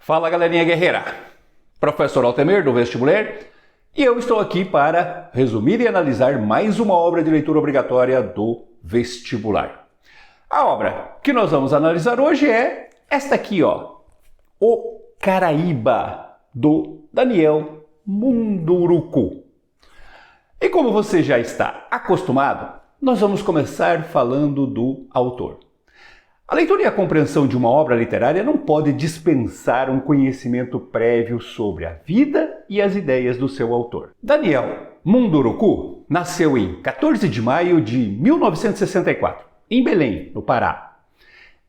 Fala galerinha guerreira, professor Altemir do Vestibular e eu estou aqui para resumir e analisar mais uma obra de leitura obrigatória do vestibular. A obra que nós vamos analisar hoje é esta aqui, O Caraíba, do Daniel Munduruku. E como você já está acostumado, nós vamos começar falando do autor. A leitura e a compreensão de uma obra literária não pode dispensar um conhecimento prévio sobre a vida e as ideias do seu autor. Daniel Munduruku nasceu em 14 de maio de 1964, em Belém, no Pará.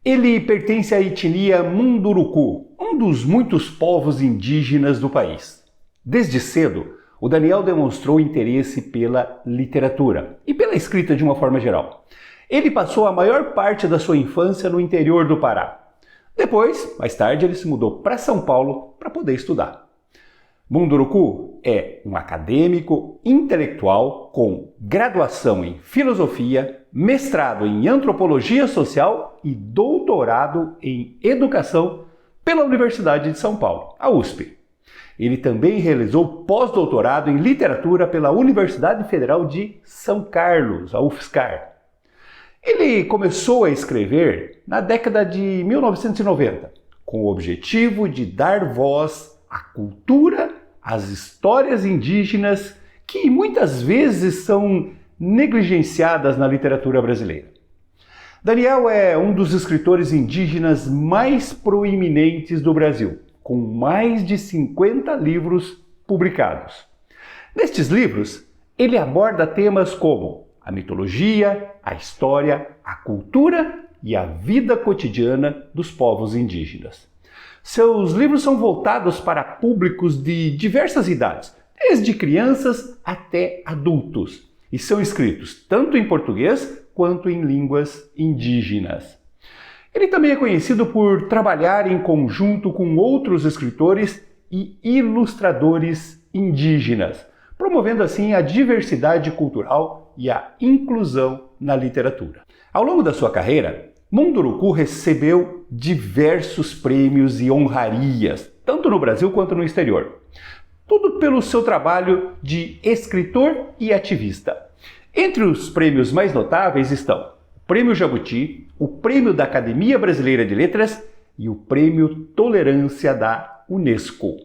Ele pertence à etnia Munduruku, um dos muitos povos indígenas do país. Desde cedo, o Daniel demonstrou interesse pela literatura e pela escrita de uma forma geral. Ele passou a maior parte da sua infância no interior do Pará. Depois, mais tarde, ele se mudou para São Paulo para poder estudar. Munduruku é um acadêmico intelectual com graduação em filosofia, mestrado em antropologia social e doutorado em educação pela Universidade de São Paulo, a USP. Ele também realizou pós-doutorado em literatura pela Universidade Federal de São Carlos, a UFSCar. Ele começou a escrever na década de 1990, com o objetivo de dar voz à cultura, às histórias indígenas que muitas vezes são negligenciadas na literatura brasileira. Daniel é um dos escritores indígenas mais proeminentes do Brasil, com mais de 50 livros publicados. Nestes livros, ele aborda temas como a mitologia, a história, a cultura e a vida cotidiana dos povos indígenas. Seus livros são voltados para públicos de diversas idades, desde crianças até adultos, e são escritos tanto em português quanto em línguas indígenas. Ele também é conhecido por trabalhar em conjunto com outros escritores e ilustradores indígenas, promovendo assim a diversidade cultural e a inclusão na literatura. Ao longo da sua carreira, Munduruku recebeu diversos prêmios e honrarias, tanto no Brasil quanto no exterior. Tudo pelo seu trabalho de escritor e ativista. Entre os prêmios mais notáveis estão o Prêmio Jabuti, o Prêmio da Academia Brasileira de Letras e o Prêmio Tolerância da Unesco.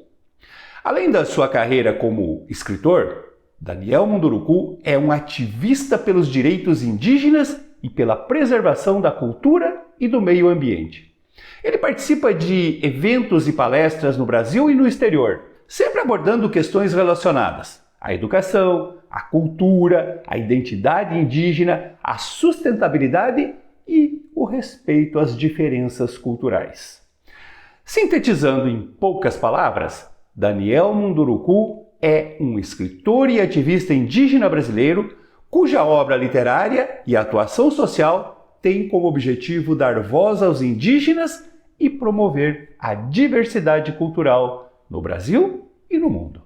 Além da sua carreira como escritor, Daniel Munduruku é um ativista pelos direitos indígenas e pela preservação da cultura e do meio ambiente. Ele participa de eventos e palestras no Brasil e no exterior, sempre abordando questões relacionadas à educação, à cultura, à identidade indígena, à sustentabilidade e o respeito às diferenças culturais. Sintetizando em poucas palavras, Daniel Munduruku é um escritor e ativista indígena brasileiro cuja obra literária e atuação social tem como objetivo dar voz aos indígenas e promover a diversidade cultural no Brasil e no mundo.